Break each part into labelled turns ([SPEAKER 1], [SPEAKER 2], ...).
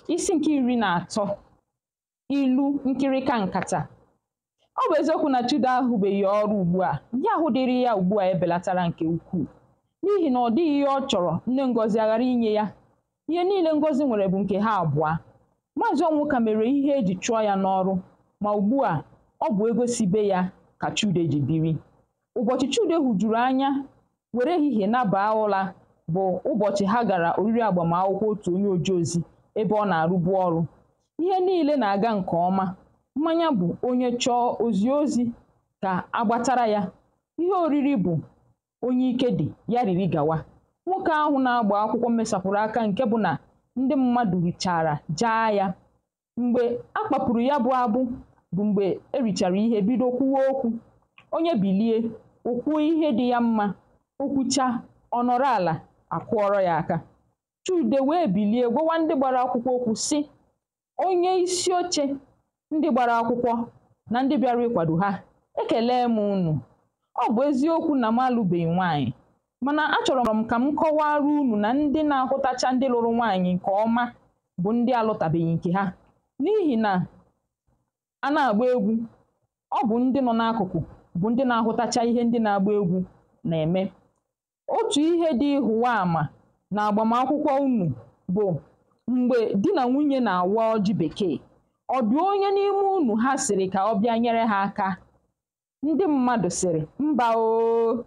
[SPEAKER 1] Isi nke 13 ilu nkirika nkata. Ọ bụ eziokwu na Chude ahụbeghị ọrụ ugbu a, ihe ahụ dịrị ya ugbu a ebelatara nke ukwuu, n'ihi na ọ dịghị ihe ọ chọrọ nne Ngozi aghara inye ya. Ihe niile Ngozi nwere bụ nke ha abụọ. Maazị Onwuka mere ihe eji chụọ ya n'ọrụ, ma ugbu a ọ bụ ego si be ya ka Chude ji biri. Ụbọchị Chude hụjuru anya were ehihie nabaa ụra bụ ụbọchị ha gara oriri agbamakwụkwọ otu onye oje ozi ebe ọ na-arụbu ọrụ. Ihe niile na-aga nke ọma. Mmanya bụ onye chọọ ozi ka agbatara ya. Ihe oriri bụ onye ike dị ya riri gawa. Nwoke ahụ na-agba akwụkwọ mesapụrụ aka nke bụ na ndị mmadụ richara jaa ya. Mgbe a kpapụrụ ya bụ abụ bụ mgbe erichara ihe bido kwuwa okwu. Onye bilie okwuo ihe dị ya mma, okwucha ọ nọrọ ala akụọrọ ya aka. Chude wee bilie gwawa ndị gbara akwụkwọ okwu sị, onye isi oche ndị gbara akwụkwọ na ndị bịara ịkwado ha, ekele m unu. Ọ bụ eziokwu na m alụbeghị nwaanyị, mana achọrọ m ka m kọwara unu na ndị na-ahụtacha ndị lụrụ nwaanyị nke ọma bụ ndị alụtabeghị nke ha. N'ihi na a na-agba egwu, ọ bụ ndị nọ n'akụkụ bụ ndị na-ahụtacha ihe ndị na-agba egwu na-eme. Otu ihe dị ịhụwa ama na agbamakwụkwọ unu bụ mgbe di na nwunye na-awa ọjị bekee. Ọ dị onye n'ime unu ha sịrị ka ọ bịa nyere ha aka? Ndị mmadụ sịrị mba o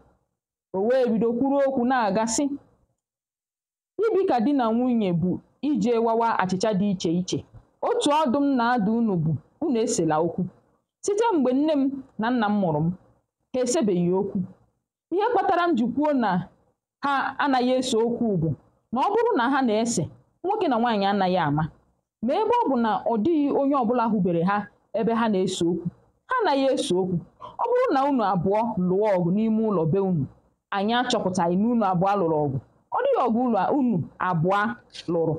[SPEAKER 1] wee bido kwuru okwu na-agasị, ibi ka di na nwunye bụ ije wawa achịcha dị iche iche. Otu ọdụ m na-adụ unu bụ unu esela okwu. Site mgbe nne m na nna m mụrụ m, ha esebeghị okwu. Ihe kpatara m ji kwuo na ha anaghị ese okwu bụ na ọ bụrụ na ha na-ese, nwoke na nwaanyị anaghị ama. Ma ebe ọ bụ na ọ dịghị onye ọbụla hụbere ha ebe ha na-ese okwu, ha anaghị ese okwu. Ọ bụrụ na unu abụọ lụọ ọgụ n'ime ụlọ be unu, anyị achọpụtaghị na unu abụọ lụrụ ọgụ. Ọ dịghị ọgụ ụlọ unu abụọ lụrụ.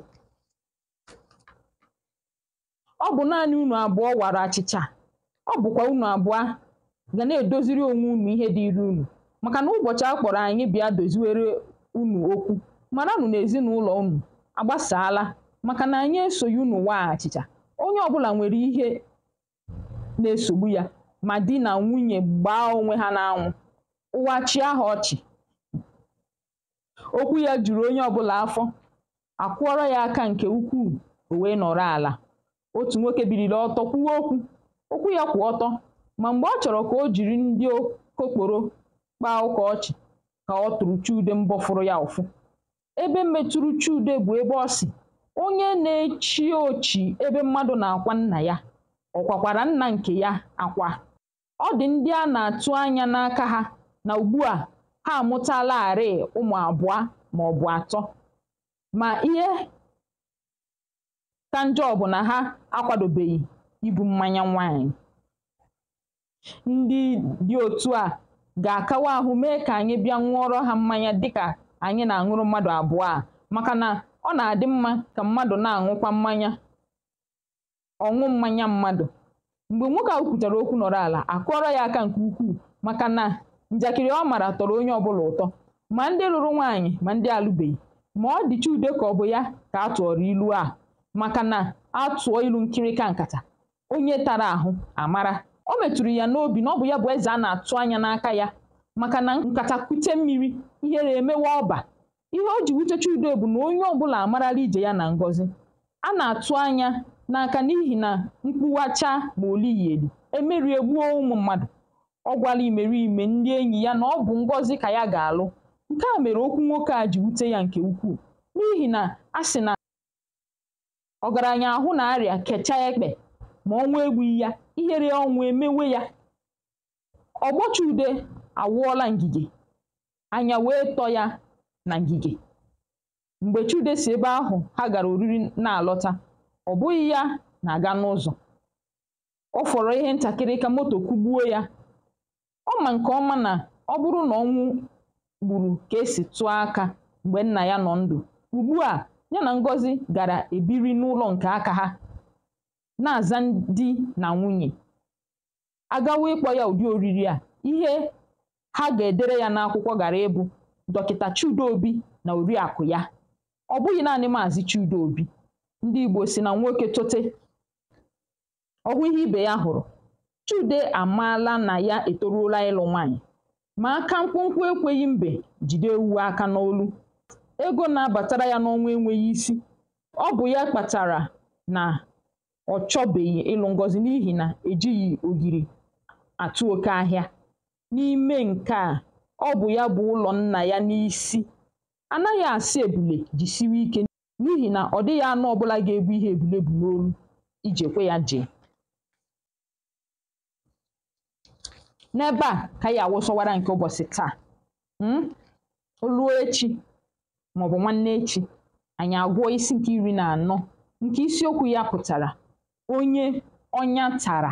[SPEAKER 1] Ọ bụ naanị unu abụọ wara achịcha. Ọ bụkwa unu abụọ ga na-edoziri onwe unu ihe dịrị unu, maka na ụbọchị a kpọrọ anyị bịa doziwere unu okwu, maranụ na ezinụlọ unu agbasaala, maka na anyị esoghị unu waa achịcha. Onye ọbụla nwere ihe na-esogbu ya, ma di na nwunye gbaa onwe ha n'anwụ, ụwa chịa ha ọchị. Okwu ya juru onye ọbụla afọ, akwụọrọ ya aka nke ukwuu, o wee nọrọ ala. Otu nwoke biliri ọtọ kwuo okwu. Okwu ya kwụ ọtọ, ma mgbe ọ chọrọ ka o jiri ndị okokporo kpaa ụka ọchị ka ọ tụrụ Chude mbọ fụrụ ya ụfụ. Ebe metụrụ Chude bụ ebe ọ si, onye na-echi ochi ebe mmadụ na-akwa nna ya, ọ kwakwara nna nke ya akwa. Ọ dị ndị a na-atụ anya n'aka ha na ugbu a ha amụtalarị ụmụ abụọ ma ọ bụ atọ, ma ihe ka njọ bụ na ha akwadobeghị ibu mmanya nwaanyị. Ndị dị otu a ga-akawa ahụ mee ka anyị bịa ṅụọrọ ha mmanya dịka anyị na-aṅụrụ mmadụ abụọ a, maka na ọ na-adị mma ka mmadụ na-aṅụkwa mmanya ọṅụ mmanya mmadụ. Mgbe nwoke ahụ kwuchara okwu nọrọ ala, akụọrọ ya aka nke ukwuu, maka na njakịrị ọ mara tọrọ onye ọbụla ụtọ, ma ndị lụrụ nwaanyị ma ndị alụbeghị. Ma ọ dị Chude ka ọ bụ ya ka a tụọrọ ilu a, maka na a tụọ ilu nkirika nkata, onye tara ahụ amara. O metụrụ ya n'obi na ọ bụ ya bụ eze a na-atụ anya n'aka ya, maka na nkata kute mmiri, ihere emewe ọba. Ihe o ji wute Chude bụ na onye ọbụla amarala ije ya na ngọzi. A na-atụ anya n'aka n'ihi na mkpuwacha ma olighị eli emerie gbuo ụmụ mmadụ. Ọ gwala imerime ndị enyi ya na ọ bụ ngọzi ka ya ga-alụ. Nke a mere okwu nwoke a ji wute ya nke ukwuu, n'ihi na a sị na ọgaranya ahụ na-arịa kechaa ekpe, ma ọnwụ egbughị ya, ihere ọnwụ emewe ya. Ọgbọ Chude awụọla ngige, anya wee tọ ya na ngige. Mgbe Chude si ebe ahụ ha gara oriri na-alọta, ọ bụghị ya na-aga n'ụzọ. Ọ fọrọ ihe ntakịrị ka moto kụgbuo ya. Ọ ma nke ọma na ọ bụrụ na ọnwụ gburu ka esi tụọ aka mgbe nna ya nọ ndụ, ugbu a ya na Ngozi gara ebiri n'ụlọ nke aka ha, na-aza di na nwunye. Agawa ịkpọ ya ụdị oriri a, ihe ha ga-edere ya n'akwụkwọ gara ịbụ Dọkịta Chude Obi na Oriakụ ya. Ọ bụghị naanị Maazị Chude Obi. ndị Igbo si na nwoke tote ọhụ ihe ibe ya hụrụ. Chude amaala na ya etoruola ịlụ nwaanyị, ma aka mkpụmkpụ ekweghị mbe jide ewu aka n'olu. Ego na-abatara ya n'ọnwa enweghị isi. Ọ bụ ya kpatara na ọ chọbeghị ịlụ Ngozi n'ihi na ejighị ogiri atụ oke ahịa. N'ime nke a, ọ bụ ya bụ ụlọ nna ya n'isi. Anaghị asị ebule jisiwe ike n'ihi na ọ dịghị anụ ọbụla ga-ebu ihe ebule bu n'olu iji ekwe ya jee. N'ebe a ka ya awụsọwara nke ụbọchị taa. Oluo echi maọbụ nwanne echi, anyị agụọ isi nke 14 nke isiokwu ya pụtara onye ọnya tara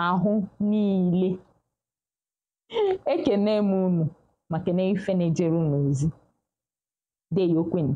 [SPEAKER 1] ahụ niile. Ekene m unu ma kene ife na-ejere unu ozi. Deyokwenụ.